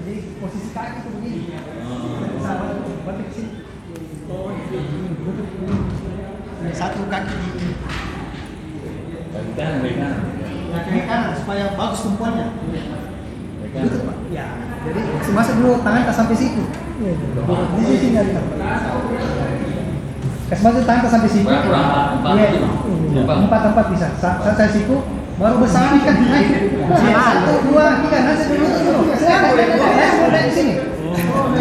Jadi posisi kaki itu begini. Sama balik sini. Satu kaki di kaki kanan supaya bagus tumpuannya. Gitu, Pak. Ya. Jadi masa dulu tangan tak sampai situ. Di sini ada. Kasih tangan tak sampai situ. Iya. Empat bisa. Saya situ baru bersama kan naik. 1, 2, 3 nanti dulu. Saya dari sini.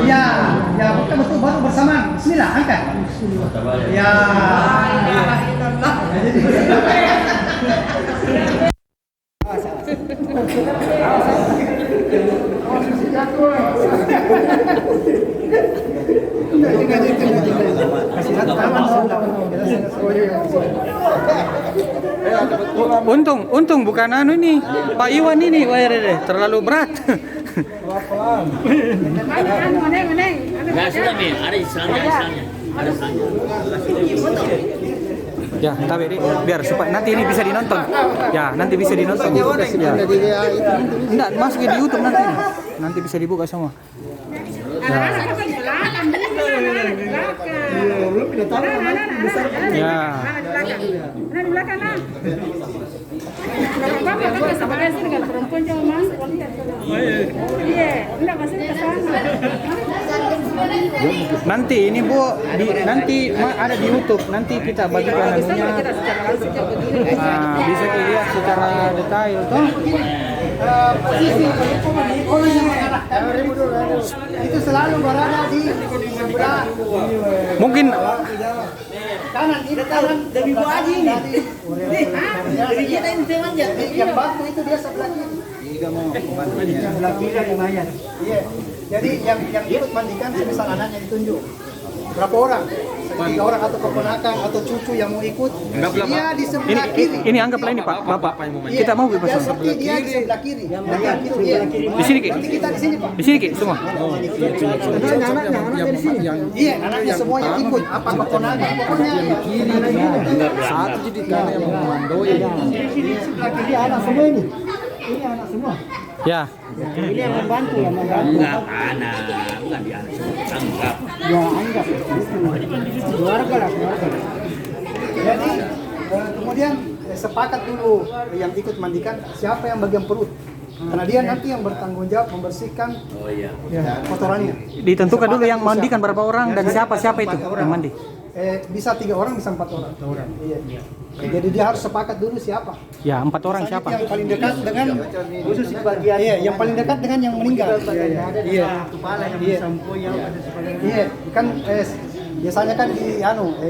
Ya, betul baru bersamaan. Bismillah, angkat. Ya. Untung bukan anu ini Pak Iwan ini terlalu berat. Nggak sudah nih, ada istilahnya. Ya, tapi biar supaya nanti ini bisa dinonton. Ya, nanti bisa dinonton. Ya. Enggak, masuk di YouTube nanti. Nanti bisa dibuka semua. Ya. Ya. Nanti ini Bu, nanti ada di YouTube. Nanti kita bagikan anunya. Bisa dilihat secara detail toh. Posisi itu selalu berada di sebelah mungkin kanan ini kanan dari Bu Haji ini. Dari kita ini semuanya. Yang bantu itu dia sebelah kiri. Sebelah kiri lumayan. Iya. Jadi yang ikut mandikan semisal anaknya ditunjuk. Berapa orang? 3 orang atau keponakan atau cucu yang mau ikut. Dia di sebelah kiri. Ini anggaplah ini Pak, Bapak. Kita mau bebas. Dia di sebelah kiri. Di sini Ki. Kita di sini Pak. Di sini Ki semua. Anaknya di sini. Iya, anaknya semuanya ikut. Apa keponakan? Pokoknya Satu jadi karena yang mengomandoi. Ini sebelah kiri anak semua ini. Ini anak semua. Ya. Ini yang membantu, Enggak anak, bukan di anak. Anggap. Ya, anggap. Keluarga lah. Jadi, kemudian sepakat dulu yang ikut mandikan siapa yang bagian perut. Karena dia nanti yang bertanggung jawab membersihkan kotorannya. Ditentukan dulu yang mandikan berapa orang dan siapa itu yang mandi. Bisa 3 orang, bisa 4 orang. Iya. Jadi dia harus sepakat dulu siapa. Ya, 4 orang siapa? Yang paling dekat dengan khusus bagian. Iya, yang paling dekat dengan yang meninggal. Iya. Kepala yang disampo yang ada sebagian. Iya, kan biasanya kan di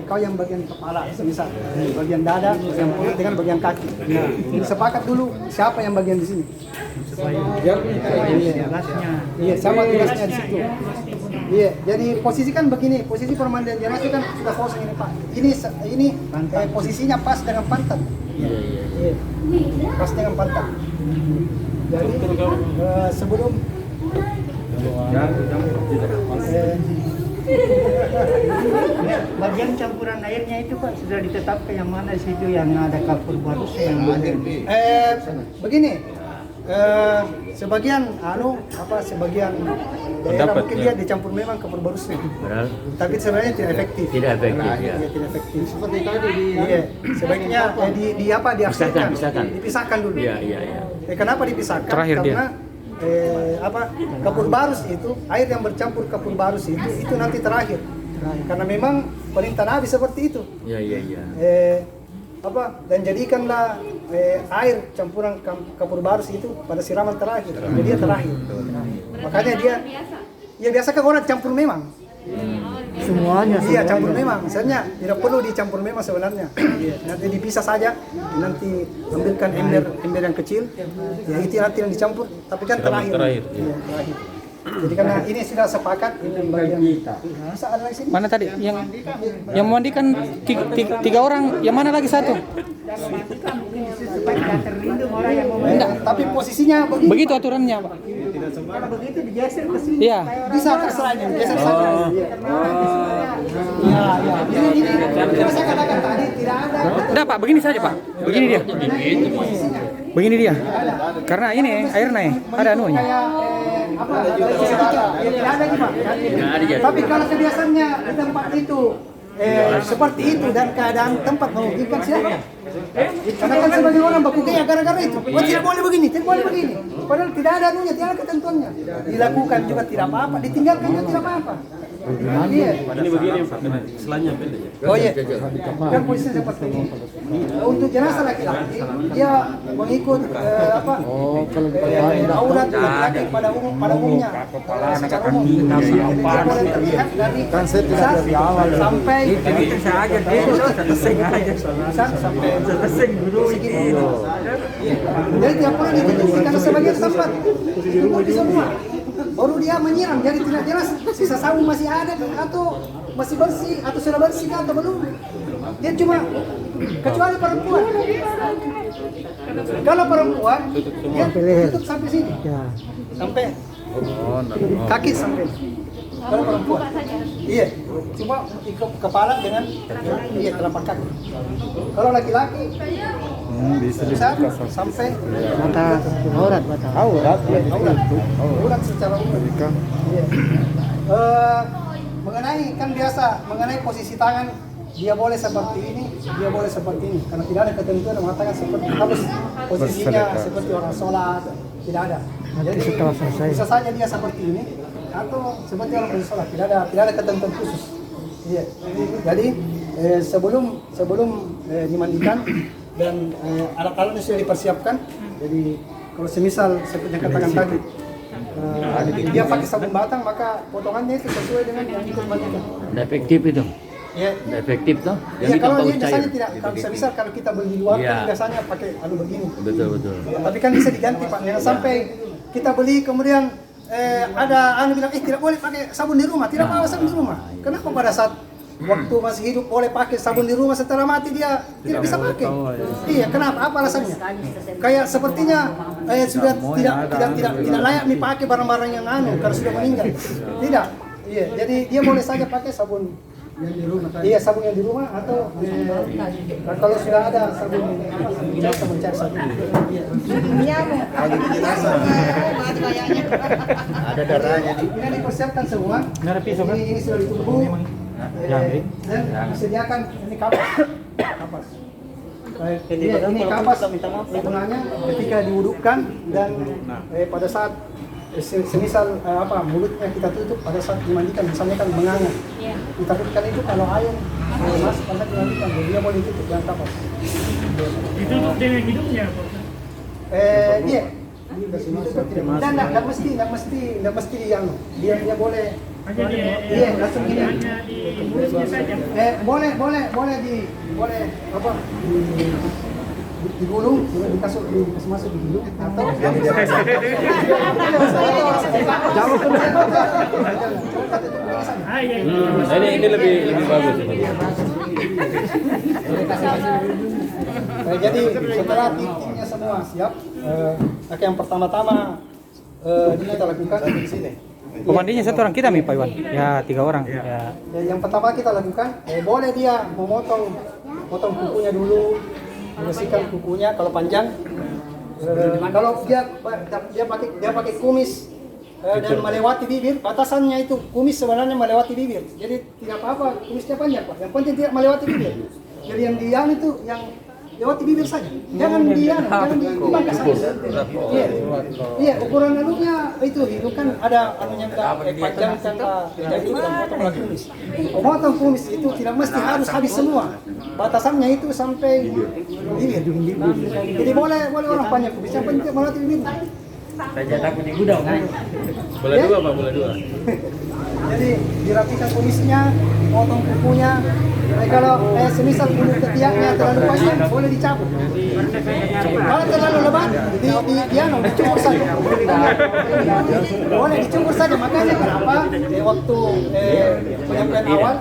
kau yang bagian kepala, misal bagian dada, yang perut dengan bagian kaki. Nah, jadi sepakat dulu siapa yang bagian di sini. Iya, sama tugasnya di situ. Iya, jadi posisi kan begini, posisi pemandian jenazah kan sudah kosong ini Pak. Ini posisinya pas dengan pantat. Iya. Pas dengan pantat. Jadi sebelum bagian campuran airnya itu Pak sudah ditetapkan yang mana situ yang ada kapur baru yang mana? Begini. Sebagian sebagian daerah mungkin dia dicampur memang kapur barusnya. Tapi sebenarnya tidak efektif. Tidak efektif. Tidak efektif. Seperti tadi sebaiknya dipisahkan dulu. Iya. Kenapa dipisahkan? Terakhir karena kapur barus itu air yang bercampur kapur barus itu nanti terakhir. Karena memang perintah Nabi seperti itu. Iya. Dan jadikanlah air campuran kapur barus itu pada siraman terakhir. Jadi dia terakhir. Makanya dia biasa kan orang campur memang. Semuanya. Iya, campur memang. Misalnya tidak perlu dicampur memang sebenarnya. Nanti dipisah saja. Nanti ambilkan ember yang kecil. Ya itu nanti yang dicampur. Tapi kan terakhir. Iya, terakhir. Jadi karena ini sudah sepakat ini bagian kita. Bisa ada di sini. Mana tadi yang memandikan 3 orang, yang mana lagi satu? Supaya tidak terlindung orang yang mau. Enggak, tapi posisinya begitu aturannya, Pak. Kalau begitu digeser ke sini. Iya. Bisa terserah geser saja. Iya. Ini saya katakan tadi tidak ada. Enggak, Pak, begini saja, Pak. Begini dia. Karena ini air naik, ada anunya. apa? Tidak ada gimana? Tapi kalau kebiasaannya di tempat itu seperti itu dan keadaan tempat memungkinkan silakan. Karena kan sebagai orang baku kayak gara-gara itu, tidak boleh begini, tidak boleh begini. Padahal tidak ada anunya, tidak ada ketentuannya. Dilakukan juga tidak apa-apa, ditinggalkan juga tidak apa-apa. Iya. Ini begini selanya pendek. Oh iya, kan posisinya seperti ini. Untuk jenazah laki-laki, dia mengikut aurat laki-laki pada umumnya. Secara umum, dia boleh terlihat dari pusat sampai sampai segini. Jadi tidak perlu ditutupi karena sebagian tempat ditutupi semua. Baru dia menyiram, jadi tidak jelas sisa sabun masih ada atau masih bersih atau sudah bersih atau belum. Dia cuma kecuali perempuan. Kalau perempuan dia tutup sampai sini, sampai kaki sampai. Kalau perempuan, iya, cuma ikut kepala dengan telapak kaki. Kalau laki-laki bisa sampai aurat secara umum. Iya. Mengenai kan biasa mengenai posisi tangan dia boleh seperti ini, dia boleh seperti ini karena tidak ada ketentuan yang mengatakan seperti harus posisinya seperti orang sholat, tidak ada. Jadi setelah selesai bisa saja dia seperti ini atau seperti orang sholat, tidak ada ketentuan khusus. Iya. Jadi sebelum dimandikan dan alat-alatnya sudah dipersiapkan. Jadi kalau semisal seperti yang katakan tadi dia pakai sabun batang, maka potongannya itu sesuai dengan yang ikut mandikan. Efektif itu. Ya. Efektif toh. Ya kalau dia biasanya tidak, kalau semisal kalau kita beli di luar kan biasanya pakai begini. Betul. Ya, tapi kan bisa diganti Pak. Jangan sampai kita beli kemudian ada bilang tidak boleh pakai sabun di rumah, tidak bawa sabun di rumah. Kenapa pada saat waktu masih hidup boleh pakai sabun di rumah, setelah mati dia tidak bisa pakai? Iya, kenapa? Apa alasannya? Kayak sepertinya sudah tidak layak dipakai barang-barang yang karena sudah meninggal. Tidak. Iya, jadi dia boleh saja pakai sabun yang di rumah. Iya, sabun yang di rumah atau kalau sudah ada sabun sabun cair sabun. Ada darahnya. Ini dipersiapkan semua. Ini sudah ditutup. Dan disediakan ini kapas. Ini kapas gunanya ketika diwudukkan dan pada saat semisal mulutnya kita tutup pada saat dimandikan, misalnya kan menganga. Ditakutkan itu kalau air masuk pada dimandikan, jadi dia boleh tutup dengan kapas. Ditutup dengan hidupnya, Pak? Iya. Tidak mesti dia boleh. Iya, langsung gini. Hanya di mulutnya saja. Boleh digulung, dikasih masuk di hidung atau Ini lebih bagus. Jadi setelah timnya semua siap, yang pertama-tama kita lakukan di sini. Pemandinya satu orang kita Pak Iwan? Ya 3 orang. Ya. Yang pertama kita lakukan, boleh dia memotong kukunya dulu, membersihkan kukunya kalau panjang. Kalau dia pakai kumis dan melewati bibir, batasannya itu kumis sebenarnya melewati bibir. Jadi tidak apa-apa kumisnya panjang Pak. Yang penting tidak melewati bibir. Jadi yang diam itu yang lewati bibir saja. Jangan dibangkas saja. Iya, ukuran anunya itu kan ada anunya panjang kan jadi potong kumis. Potong kumis itu tidak mesti harus habis semua. Batasannya itu sampai bibir. Jadi boleh orang panjang kumis, yang penting melewati bibir. Saja takut di gudang. Boleh dua Pak, boleh dua. Jadi dirapikan kumisnya, potong kukunya. Kalau semisal bulu ketiaknya terlalu panjang, boleh dicabut. Kalau terlalu lebat, dicukur saja. Boleh dicukur saja. Makanya kenapa waktu penyampaian awal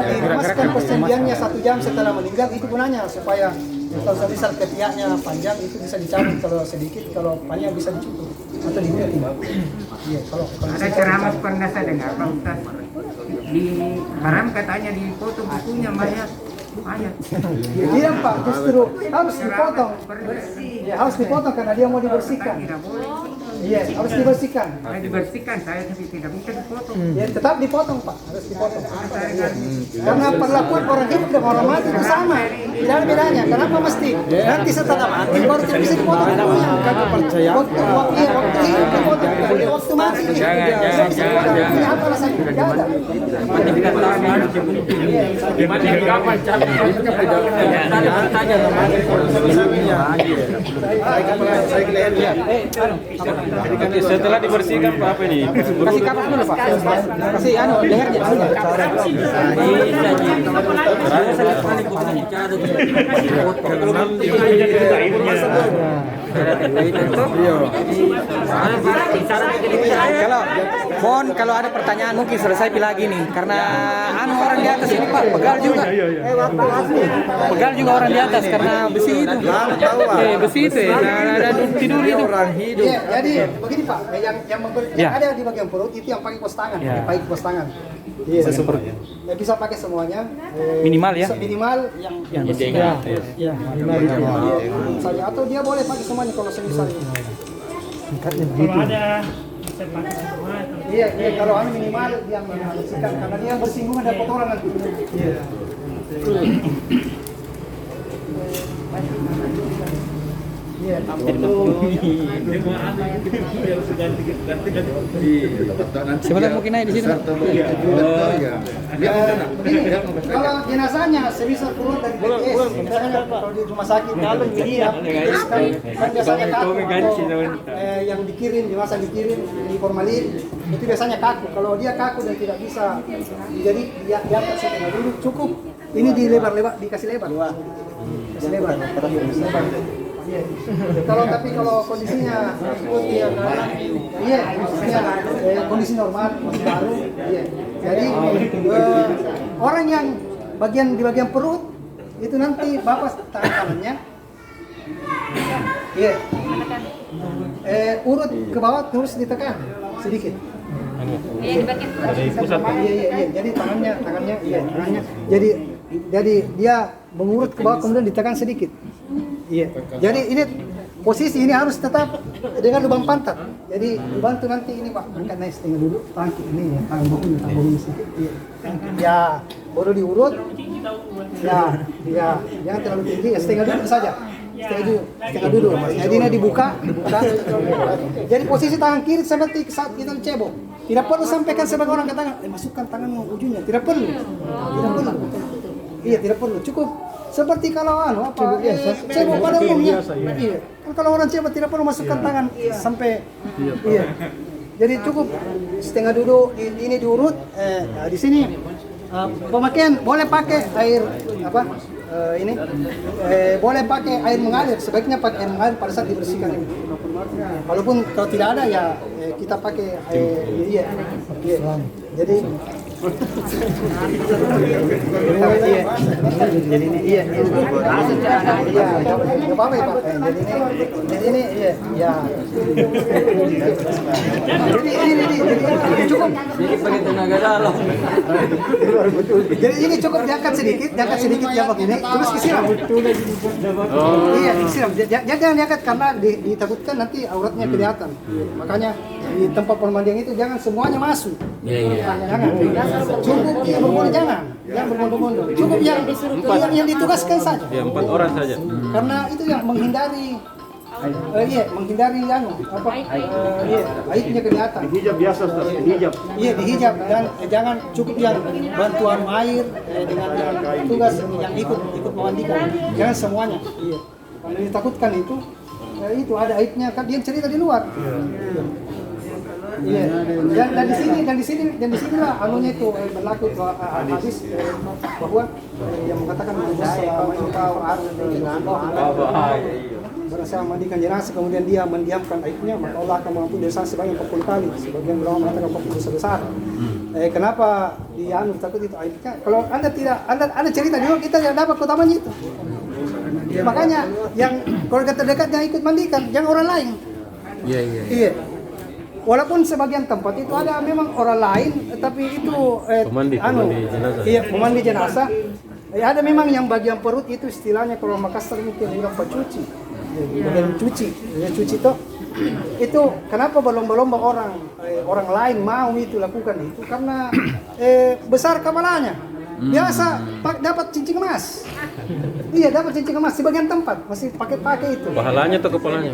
dimasukkan persendiannya 1 jam setelah meninggal, itu gunanya supaya kalau semisal ketiaknya panjang itu bisa dicabut, kalau sedikit, kalau panjang bisa dicukur atau digunting. Iya, kalau ada ceramah pernah saya dengar Pak Ustaz, di haram katanya dipotong kukunya mayat Tidak Pak, justru harus dipotong. Ya, harus dipotong karena dia mau dibersihkan. Iya, harus dibersihkan. Dibersihkan saya tapi tidak bisa dipotong. Ya, tetap dipotong Pak, harus dipotong. Iya. Karena perlakuan orang hidup dan orang mati itu sama. Tidak ada bedanya. Kenapa mesti nanti setelah mati baru tidak bisa dipotong? Kagak percaya. Waktu hidup dipotong, waktu mati. Jangan. Apa alasannya? Tidak ada. Kapan Setelah dibersihkan apa ini? Kasih kapas dulu Pak. Kasih dengar kalau ada pertanyaan mungkin selesai lagi nih karena orang di atas ini Pak pegal juga. Pegal juga orang di atas karena besi itu. Besi itu ya. Ada tidur itu. Orang hidup. Iya, jadi begini Pak, yang ada di bagian perut itu yang pakai pos tangan, pakai pos tangan. Iya, ya, bisa pakai semuanya. Minimal ya. Minimal yang ya, minimal saja atau dia boleh pakai semuanya kalau semisal ini. Kalau ada bisa pakai semua atau Iya, kalau anu minimal yang bersihkan karena dia bersinggungan ada kotoran nanti. Iya. Iya, Sebentar mungkin naik di sini. kalau jenazahnya sebisa keluar dari BPS, misalnya kalau di rumah sakit kalau dia kan biasanya kaku atau yang dikirim jenazah dikirim di formalin itu biasanya kaku. Kalau dia kaku dan tidak bisa jadi dia angkat setengah dulu cukup. Ini dilebar-lebar dikasih lebar. Kasih lebar. Iya. Kalau kondisinya seperti yang kondisi normal masih baru, iya. Jadi orang yang di bagian perut itu nanti bapak tangan kanannya, iya, urut ke bawah terus ditekan sedikit. Yang di bagian perut. Iya. Jadi tangannya, Jadi dia mengurut ke bawah kemudian ditekan sedikit. Iya. Jadi ini posisi ini harus tetap dengan lubang pantat. Jadi dibantu nanti ini Pak, angkat naik setengah dulu, tangki ini ya, tangan bokong sedikit. Iya. Ya, baru diurut. Ya, jangan terlalu tinggi, ya setengah dulu saja. Setengah dulu. Jadi ini dibuka. Jadi posisi tangan kiri seperti saat kita cebok. Tidak perlu sampaikan sebagai orang katakan, masukkan tangan ujungnya. Tidak perlu. Iya, tidak perlu. Cukup seperti kalau cebok pada umumnya. Iya. Kan kalau orang cebok tidak perlu masukkan tangan sampai iya. Jadi cukup setengah duduk ini diurut di sini pemakaian boleh pakai air boleh pakai air mengalir, sebaiknya pakai air mengalir pada saat dibersihkan ini. Walaupun kalau tidak ada ya kita pakai air jadi jadi ini cukup jadi ini cukup diangkat sedikit ya begini terus disiram. Iya, disiram. Jangan diangkat karena ditakutkan nanti auratnya kelihatan. Makanya di tempat pemandian itu jangan semuanya masuk. Jangan. Cukup yang berbondong jangan berbondong-bondong. Cukup yang ditugaskan saja. Ya, 4 orang saja. Karena itu yang menghindari aibnya kelihatan. Dihijab biasa, Ustaz. Dihijab. Iya, dihijab dan jangan cukup yang bantuan air dengan yang tugas yang ikut memandikan. Jangan semuanya. Iya. Kalau ditakutkan itu ada aibnya kan dia cerita di luar. Iya. Dan di sini lah anunya itu berlaku hadis bahwa yang mengatakan berasa mandikan jenazah kemudian dia mendiamkan aibnya maka Allah akan mengampuni dosa sebanyak 40 kali. Sebagian ulama mengatakan 40 dosa besar. Kenapa takut itu aibnya? Kalau Anda cerita dulu kita tidak dapat utamanya itu. Makanya yang keluarga terdekat yang ikut mandikan, jangan orang lain. Iya. Walaupun sebagian tempat itu ada memang orang lain, tapi itu pemandi jenazah. Iya, pemandi jenazah. Ada memang yang bagian perut itu istilahnya kalau Makassar mungkin bilang pacuci. Bagian cuci, ya cuci toh. Itu kenapa berlomba-lomba orang lain mau itu lakukan itu karena besar kepalanya. Biasa dapat cincin emas. Iya, dapat cincin emas di bagian tempat masih pakai itu. Pahalanya atau kepalanya?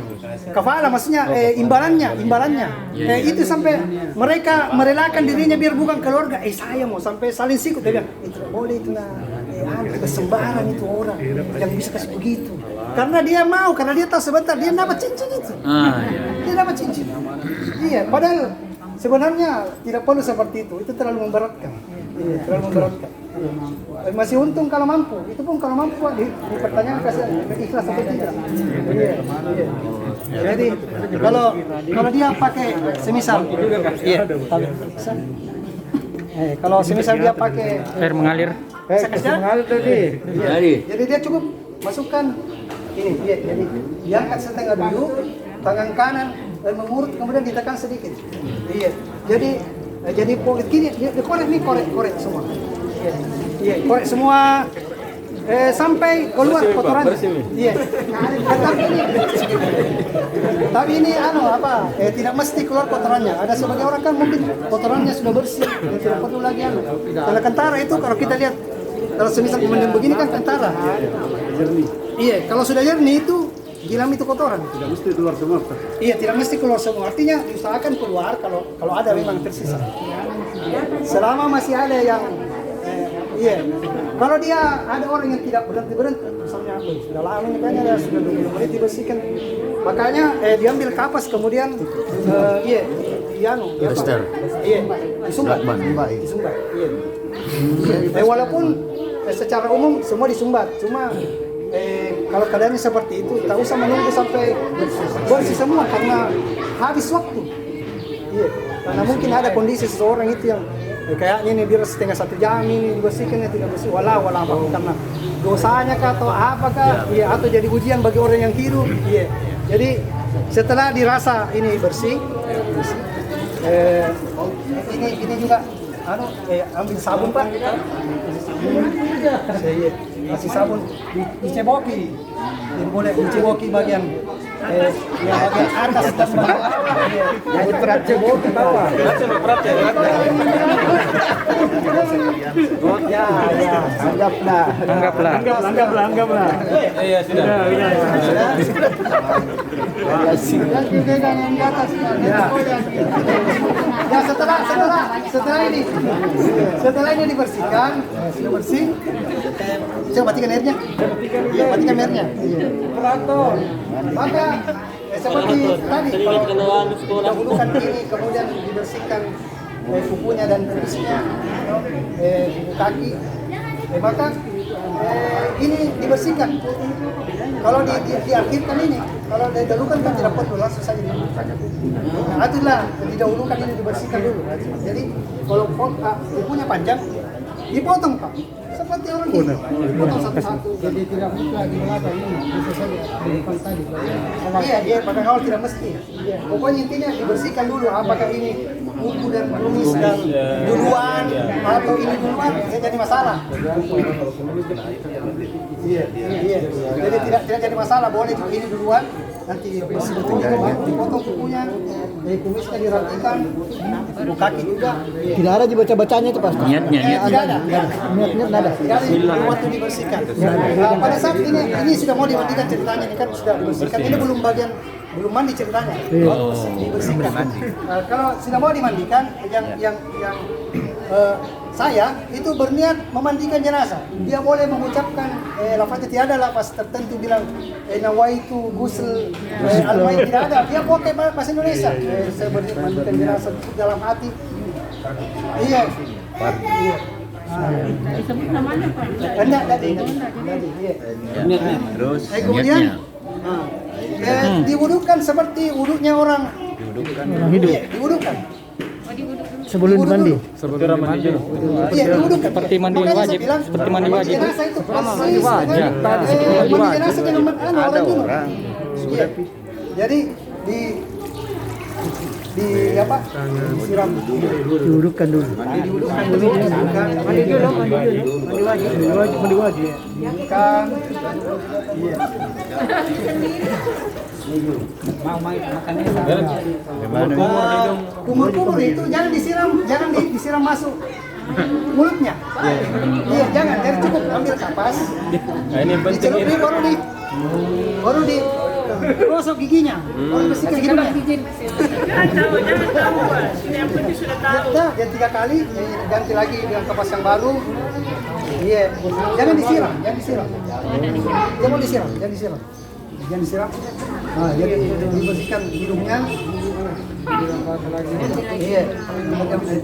Kepala maksudnya imbalannya. Itu sampai mereka merelakan dirinya biar bukan keluarga. Saya mau sampai saling sikut dia bilang, itu boleh itu nah. Kesembaran itu orang yang bisa kasih begitu. Karena dia mau, karena dia tahu sebentar dia dapat cincin itu. Dia dapat cincin. Iya, padahal sebenarnya tidak perlu seperti itu. Itu terlalu memberatkan. Iya, terlalu memberatkan. Masih untung kalau mampu. Itu pun kalau mampu dipertanyakan kasih ikhlas atau tidak. Iya. Jadi kalau dia pakai semisal, kalau semisal dia pakai Air mengalir. mengalir tadi. Jadi dia cukup masukkan ini. Jadi diangkat setengah dulu, tangan kanan mengurut kemudian ditekan sedikit. Iya. Jadi polit gini, korek semua. Iya, korek semua sampai keluar kotorannya. Iya. Tapi ini tidak mesti keluar kotorannya. Ada sebagian orang kan mungkin kotorannya sudah bersih, tidak perlu lagi Kalau kentara itu kalau kita lihat kalau semisal mendem begini kan kentara. Iya, kalau sudah jernih itu gilam itu kotoran. Tidak mesti keluar semua. Iya, tidak mesti keluar semua. Artinya diusahakan keluar kalau ada memang tersisa. Selama masih ada yang kalau dia ada orang yang tidak berhenti, misalnya sudah lama ini kayaknya sudah 20 menit dibersihkan, makanya diambil kapas kemudian disumbat. Walaupun secara umum semua disumbat, cuma kalau keadaannya seperti itu, tak usah menunggu sampai bersih semua karena habis waktu. Iya, karena mungkin ada kondisi seseorang itu yang kayaknya ini biar setengah 1 jam ini dibersihkan tidak bersih wala apa karena dosanya kah atau apakah atau jadi ujian bagi orang yang hidup. Jadi setelah dirasa ini bersih, ini juga ambil sabun Pak. Kasih sabun diceboki. Jadi boleh diceboki bagian atas dan bawah. Jadi berat ceboki bawah. Anggaplah. Iya, sudah. Ya setelah ini dibersihkan, sudah bersih. Coba matikan airnya. Iya, matikan airnya. Maka seperti tadi kalau dahulukan ini kemudian dibersihkan kukunya dan kumisnya, kuku kaki, maka ini dibersihkan. Kalau diakhirkan ini, kalau didahulukan kan tidak perlu langsung saja dibersihkan. Nah, itulah didahulukan ini dibersihkan dulu. Jadi kalau kukunya panjang, dipotong Pak. Seperti orang ini, potong satu-satu. Jadi tidak mesti lagi melata ini, bisa saja bukan tadi. Iya, pada awal tidak mesti. Pokoknya intinya dibersihkan dulu. Apakah ini kuku dan kumis dan duluan atau ini duluan, jadi masalah. Iya. Jadi tidak jadi masalah. Boleh ini duluan, nanti dipotong kukunya, kumisnya dirapikan, kuku kaki juga. Tidak ada dibaca-bacanya itu pasti. Niatnya. Tidak ada. Niatnya nada. Waktu dibersihkan. Pada saat ini sudah mau dimandikan ceritanya, ini kan sudah dibersihkan. Ini belum mandi ceritanya. Dibersihkan. Kalau sudah mau dimandikan, yang saya itu berniat memandikan jenazah. Dia boleh mengucapkan lafaznya, tiada lafaz tertentu bilang nawaitu ghusl al-mayit, tidak ada. Dia pakai bahasa Indonesia. Saya berniat memandikan jenazah dalam hati. Iya. Disebut namanya Pak. Enggak tadi. Terus Kemudian niatnya. diwudukan seperti wuduknya orang Hidup. diwudukan. Sebelum mandi. Iya, diwudukan. Seperti mandi Makanya wajib. saya bilang, Seperti mandi wajib. jenazah itu Mandi wajib. mandi jenazah dengan orang dulu. Iya. Jadi di apa? Disiram. Dudukkan dulu. Dihudukkan dulu. Mandi dulu. Mandi wajib. Kan. Iya. Kumur-kumur itu jangan disiram masuk mulutnya. Iya, jangan. Jadi cukup ambil kapas. Nah, ini yang penting ini. Baru di gosok giginya. Baru bersihkan hidungnya. Ya, dia 3 kali, ganti lagi dengan kapas yang baru. Iya, jangan disiram. Jangan disiram. Nah, jadi dibersihkan hidungnya. Iya,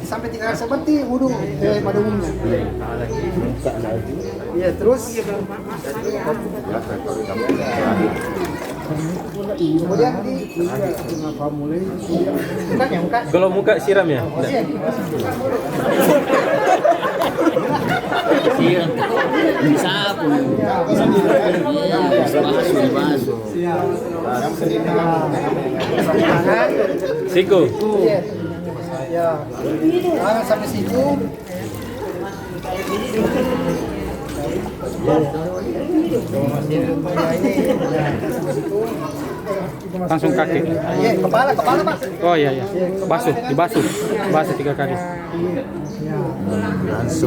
sampai 3 kali seperti wudhu pada umumnya. Iya, terus kemudian di muka. Kalau muka siram ya? Iya. Siram. Disapu. Dibasuh. Tangan. Siku. Iya. Ya. Tangan sampai situ. Langsung kaki. Iya, kepala Pak. Oh iya. Dibasuh 3 kali.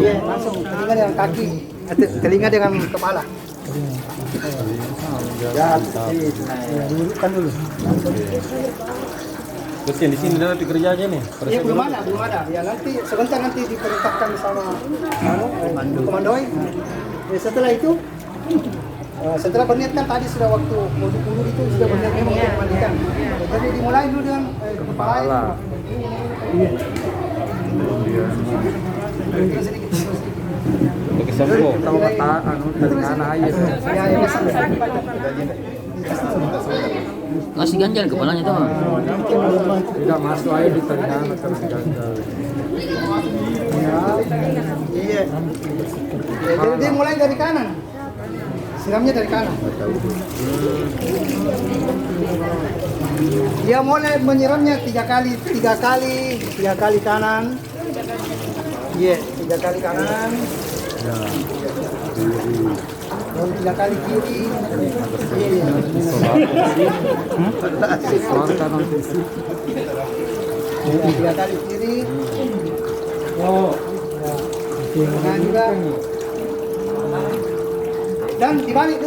Iya, langsung telinga dengan kaki, telinga dengan kepala. Ya, dudukkan dulu. Terus yang di sini nanti kerja aja nih. Iya, belum ada. Ya sebentar nanti diperintahkan sama komandoi. Ya, setelah itu setelah berniat kan tadi sudah waktu wudhu itu sudah berniat memang untuk memandikan. Jadi dimulai dulu dengan kepala. Iya. Pakai sampo. Kasih ganjal kepalanya tuh. Tidak masuk air di tangan kasih ganjal. Iya. Jadi dia mulai dari kanan. Siramnya dari kanan. Dia mulai menyiramnya 3 kali kanan. Iya, 3 kali kanan. Ya. 3 kali kiri. Iya. 3 kali kiri. Oh. Nah, juga. Dan dibalik.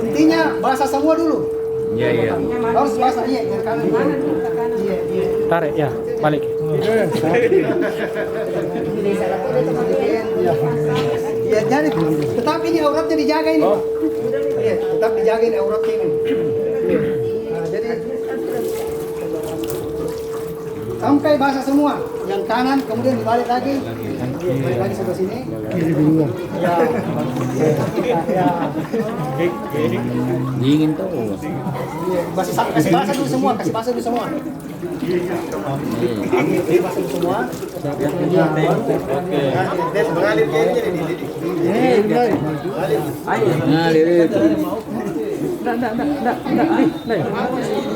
Intinya basah semua dulu. Iya. Harus basah, iya, dari kanan. Iya. Tarik ya, balik. Iya, jadi tetap ini auratnya dijaga ini. Iya, tetap dijaga ini auratnya ini. Iya. Nah, jadi sampai basah semua. Yang kanan kemudian dibalik lagi. Balik lagi sebelah sini. Kiri dulu. Ya. Dingin tuh. Iya, kasih basah dulu semua. Basah dulu semua.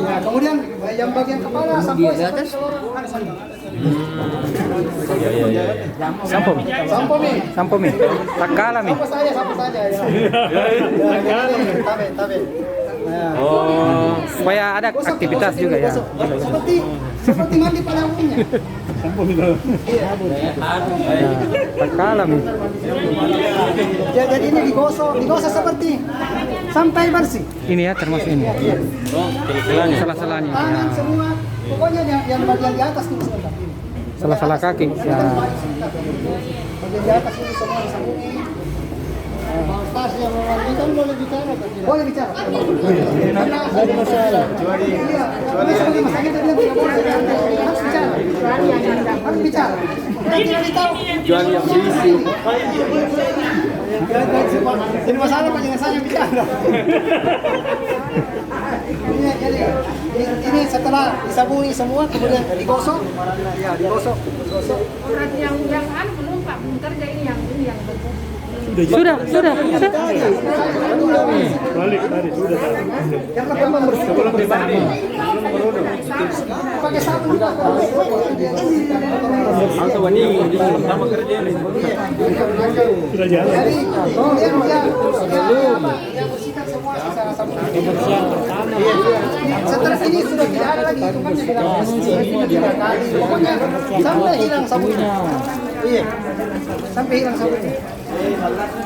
Nah, kemudian yang bagian kepala sampai di atas. Sampo mi. Takala mi. Sampo saja ya. Tabe. Oh, supaya ada aktivitas juga ya. Seperti mandi pada umumnya. Takala mi. Ya, jadi ini digosok seperti sampai bersih. Ini ya termasuk ini. Salah-salahnya. Tangan semua, pokoknya yang bagian di atas dulu sebentar. Salah-salah kaki. Ya. Bagian di atas ini semua disambungi. Pas yang memandikan boleh bicara. Boleh bicara. Ada masalah. Iya. Masalahnya dia bilang harus bicara. Harus bicara. Tidak tahu. Kecuali yang berisi. Jadi masalah Pak, jangan saya bicara. Ini setelah disabuni semua kemudian digosok. Ya, digosok. Orang yang belum Pak, belum kerja ini yang Sudah. Balik tadi sudah. Karena memang bersih. Sebelum dimandi. Pakai sabun juga. Atau ini pertama kerja ini. Sudah jalan. Jadi dia bersihkan semua secara sabun. Setelah ini sudah tidak ada lagi itu kan dia bilang bersih 3 kali. Pokoknya sampai hilang sabunnya. Iya. Sampai hilang sabunnya.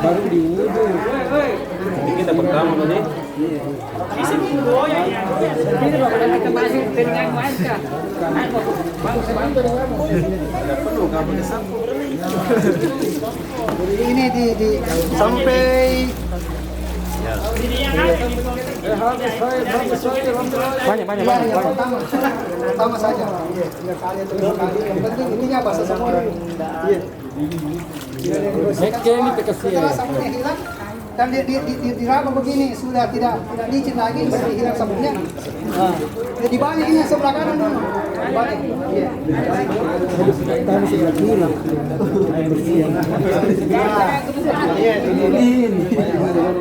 Baru diwudu. Ini kita pertama tadi. Ini di sampai Banyak. yang pertama saja. Iya, 3 kali atau 5 kali. Yang penting ininya basah semua. Iya. Setelah sabunnya hilang, dan diraba begini sudah tidak licin lagi, sudah hilang sabunnya. Jadi dibalik ini sebelah kanan dulu. Dibalik. Iya.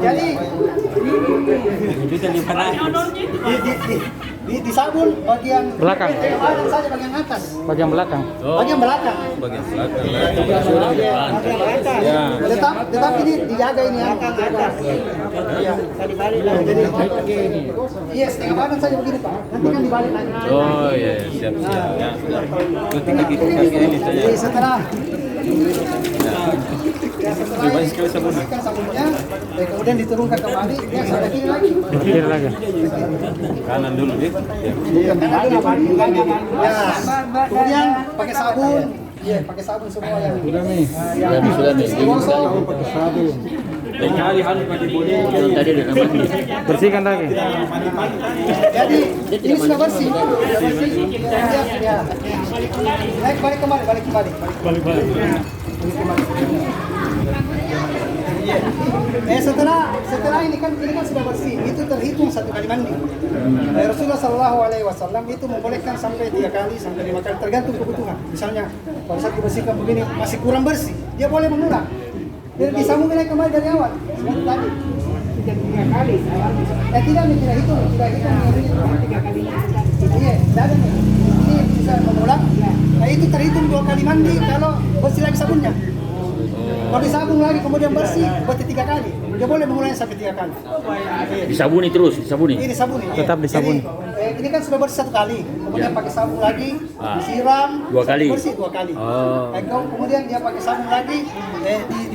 Jadi di sabun bagian Belakang. badan saja bagian atas. Bagian belakang. Bagian belakang. Bagian belakang. Ya. Tetap ini dijaga ini ya. Iya. Iya, setengah badan saja begini Pak. Nanti kan dibalik lagi. Oh iya, siap. Ya, sudah. Ketika kaki ini saja. Jadi setelah Banyak sekali sabun. bersihkan sabunnya, kemudian diturunkan kembali, dia sampai kiri lagi. Kiri lagi. Kanan dulu deh. Ya. Kemudian pakai sabun. Iya, pakai sabun semua yang Sudah nih. digosok. Pakai sabun. Dan kali harus pakai bodi. Tadi udah mandi. Bersihkan lagi. Jadi ini sudah bersih. Ya. Balik kembali. Balik. Setelah ini kan sudah bersih, itu terhitung 1 kali mandi. Rasulullah SAW itu membolehkan sampai 3 kali sampai 5 kali tergantung kebutuhan. Misalnya kalau satu bersihkan begini masih kurang bersih, dia boleh mengulang. Jadi disambung lagi kembali dari awal. Seperti tadi. 3 kali. Tidak hitung 3 kali. Iya, tidak ada nih. Ini bisa mengulang. Nah itu terhitung 2 kali mandi kalau bersih lagi sabunnya. Kalau disabung lagi kemudian bersih, berarti 3 kali. Dia boleh mengulangnya sampai 3 kali. Disabuni terus, disabuni. Ini disabuni. Tetap disabuni. Jadi, ini kan sudah bersih 1 kali, kemudian pakai sabun lagi, disiram, 2 kali. bersih 2 kali. Oh. Kemudian dia pakai sabun lagi,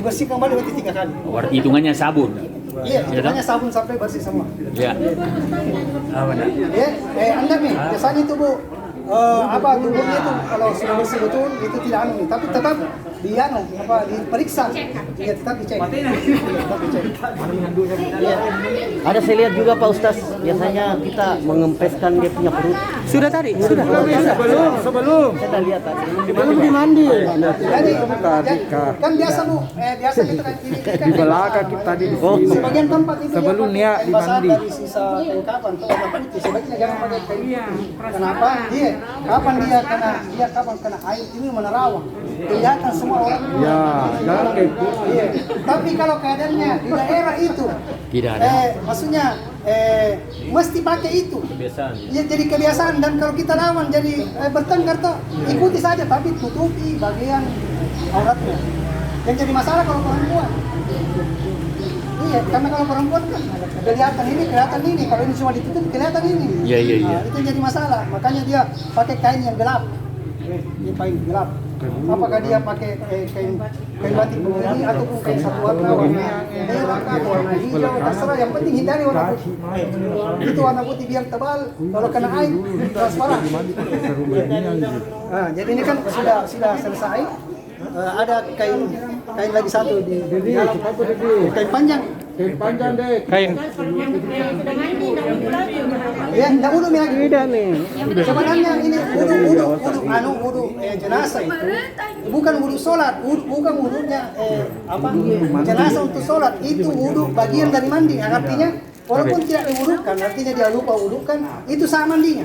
dibersihkan kembali berarti 3 kali. Berarti hitungannya sabun. Iya, hitungannya sabun sampai bersih semua. Ya. Anda nih, biasanya itu Bu, tubuhnya itu kalau sudah bersih betul itu tidak anu nih, tapi tetap diperiksa, ya tetap dicek. Ada saya lihat juga Pak Ustaz, biasanya kita mengempeskan dia punya perut. Sudah tadi. Sudah. Sebelum. Saya dah lihat tadi. Belum dimandi. Jadi, kan biasa Bu, biasa kita kan ini Di belakang kita di sini. sebagian tempat itu Sebelum dia dia dimandi. dari sisa kain kapan atau warna putih, sebaiknya jangan pakai kain putih. Kenapa? Kapan kena air ini menerawang, kelihatan semua orang. Ya, jangan kayak gitu. Iya. Tapi kalau keadaannya di daerah itu, Tidak ada. maksudnya mesti pakai itu. Kebiasaan. Ya jadi kebiasaan, dan kalau kita lawan jadi bertengkar toh ikuti saja, tapi tutupi bagian auratnya. Yang jadi masalah kalau perempuan. Iya, karena kalau perempuan kan kelihatan ini, kalau ini cuma ditutup kelihatan ini. Iya. Nah, itu yang jadi masalah. Makanya dia pakai kain yang gelap. Ini kain gelap. Apakah dia pakai kain batik begini ataupun kain satu warna merah atau warna hijau, terserah. Yang penting hindari warna putih. Itu warna putih biar tebal, kalau kena air transparan. Nah, jadi ini kan sudah selesai. Ada kain lagi satu di kain panjang. Kain panjang deh. Kain. Ya, enggak wudu lagi. Tidak nih. Sebenarnya ini wudu jenazah itu bukan wudu sholat, bukan wudunya jenazah untuk sholat, itu wudu bagian dari mandi. Artinya walaupun tidak diwudukan, artinya dia lupa wudukan, itu sama mandinya.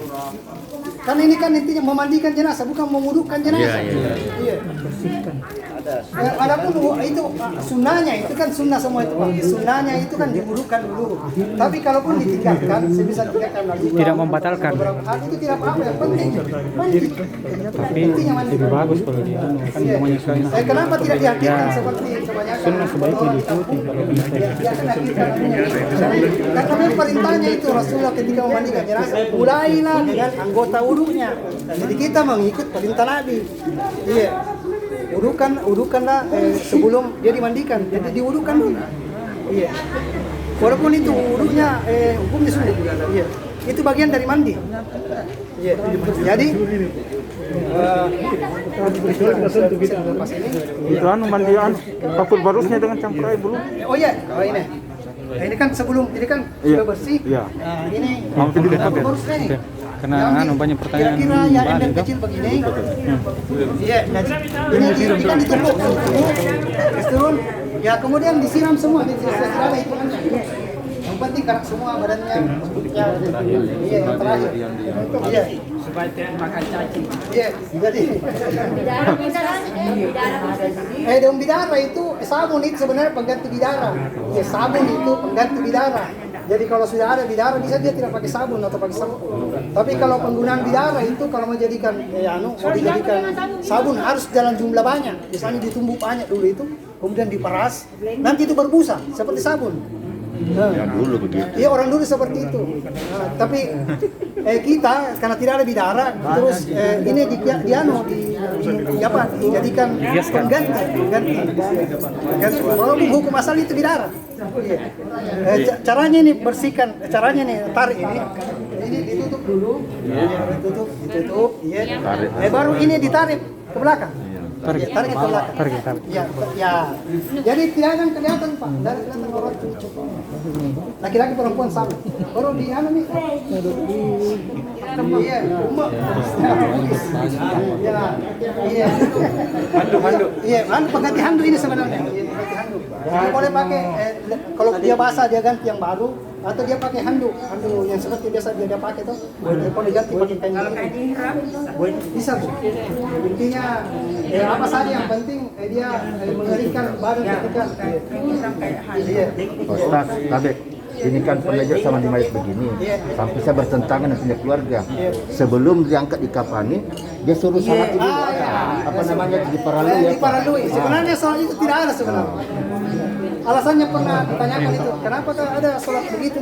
Karena ini kan intinya memandikan jenazah, bukan memudukan jenazah. Iya. Iya. Adapun itu sunnahnya itu kan sunnah semua itu Pak. Sunnahnya itu kan diwudukan dulu. Tapi kalaupun ditinggalkan, sebisa tinggalkan lagi. Tidak membatalkan. Itu tidak apa-apa, yang penting mandi. Tapi lebih bagus kalau dia kan namanya sunnah. Kenapa tidak dihadirkan seperti kebanyakan? Sunnah sebaiknya diikuti kalau bisa. Karena memang perintahnya itu Rasulullah ketika memandikan jenazah, mulailah dengan anggota wudunya. Jadi kita mengikut perintah Nabi. Iya. Wudukanlah sebelum dia dimandikan. Jadi diwudukan dulu. Iya. Walaupun itu wudunya hukumnya sunnah. Iya. Itu bagian dari mandi. Iya. Jadi Itu mandi kapur barusnya dengan campur air belum? oh iya, ini. Nah, ini kan sebelum ini kan sudah bersih. Iya. Nah, ini Langsung dipakai. harusnya nih. Karena banyak pertanyaan Kira-kira yang balik ember kecil begini. Iya, nah, ini kan ditumbuk. Terus turun. Ya kemudian disiram semua, disiram itu kan. Yang penting karena semua badannya, mulutnya, iya yang terakhir. Iya. Supaya tidak makan cacing. Iya, jadi. Daun bidara itu sabun itu sebenarnya pengganti bidara. Ya sabun itu pengganti bidara. Jadi kalau sudah ada bidara bisa dia tidak pakai sabun atau pakai sampo. Tapi kalau penggunaan bidara itu kalau mau dijadikan mau dijadikan sabun harus dalam jumlah banyak. Biasanya ditumbuk banyak dulu itu, kemudian diperas, nanti itu berbusa seperti sabun. Dulu begitu. Iya orang dulu seperti itu. Nah, tapi kita karena tidak ada bidara, terus ini dijadikan pengganti. Walaupun hukum asal itu bidara. Caranya ini bersihkan, caranya nih tarik ini ditutup dulu, ditutup, ya. Baru ini ditarik ke belakang. Tarik ke belakang. Ya. Jadi tidak akan kelihatan Pak, dari kelihatan orang itu. Laki-laki perempuan sama. Baru di anu nih. Iya, rumah. Iya. Handu. Iya, pengganti handu ini sebenarnya. Dia boleh pakai kalau dia basah dia ganti yang baru atau dia pakai handu yang seperti biasa dia pakai tuh. Boleh ganti pakai kain bisa tuh. Intinya apa saja yang penting dia mengeringkan badan ketika iya. Ustaz, Kadek, ini kan pengajar sama di mayat begini, sampai saya bertentangan dengan punya keluarga. Sebelum diangkat di kafani, dia suruh salat dulu. Apa namanya diparalui ya? Diparalui. Sebenarnya soal itu tidak ada sebenarnya. Alasannya pernah ditanyakan itu, kenapa ada sholat begitu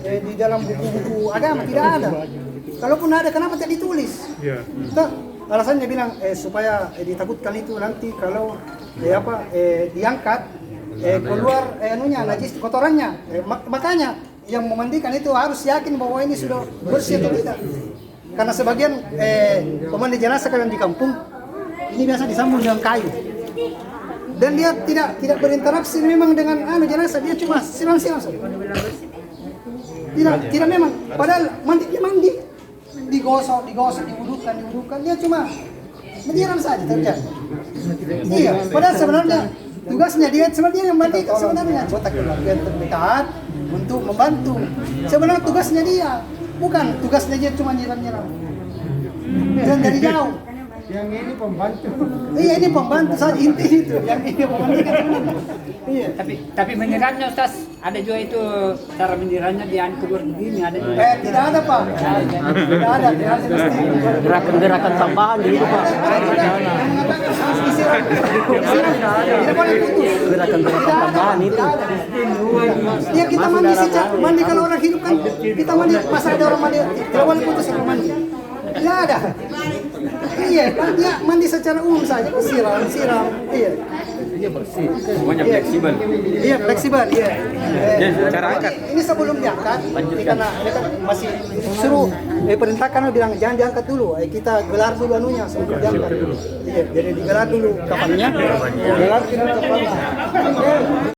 di dalam buku-buku agama? Tidak ada. Kalaupun ada, kenapa tidak ditulis? Alasannya bilang supaya ditakutkan itu nanti kalau diangkat keluar najis kotorannya. Makanya yang memandikan itu harus yakin bahwa ini sudah bersih atau tidak. Karena sebagian pemandi jenazah kalau di kampung ini biasa disambung dengan kayu. Dan dia tidak berinteraksi memang dengan jenazah, dia cuma siram-siram saja. Tidak memang, padahal mandi, digosok, diwudukan, dia cuma menyiram saja terjadi. Iya, padahal sebenarnya tugasnya dia sebenarnya yang mandi sebenarnya contak keluarga terdekat untuk membantu. Sebenarnya tugasnya dia, bukan tugasnya dia cuma nyiram-nyiram. Dan dari jauh. Yang ini pembantu. Iya ini pembantu saja inti itu. Yang ini pembantu. Iya. Tapi menyiramnya Ustaz, ada juga itu cara menyiramnya di kubur begini ada juga. Tidak ada Pak. Tidak ada. Gerakan-gerakan tambahan di Pak. Tidak boleh putus. Gerakan-gerakan tambahan itu. Ya kita mandi kalau orang hidup kan kita mandi pas ada orang mandi tidak boleh putus orang mandi. Tidak ada. Iya, kan dia mandi secara umum saja, siram. Iya. Dia bersih. Semuanya fleksibel. Iya, fleksibel, iya. Cara angkat. Ini sebelum diangkat, karena dia kan masih suruh perintahkan bilang jangan diangkat dulu. Kita gelar dulu anunya sebelum diangkat. Iya, jadi digelar dulu kapannya. Gelar dulu kapannya.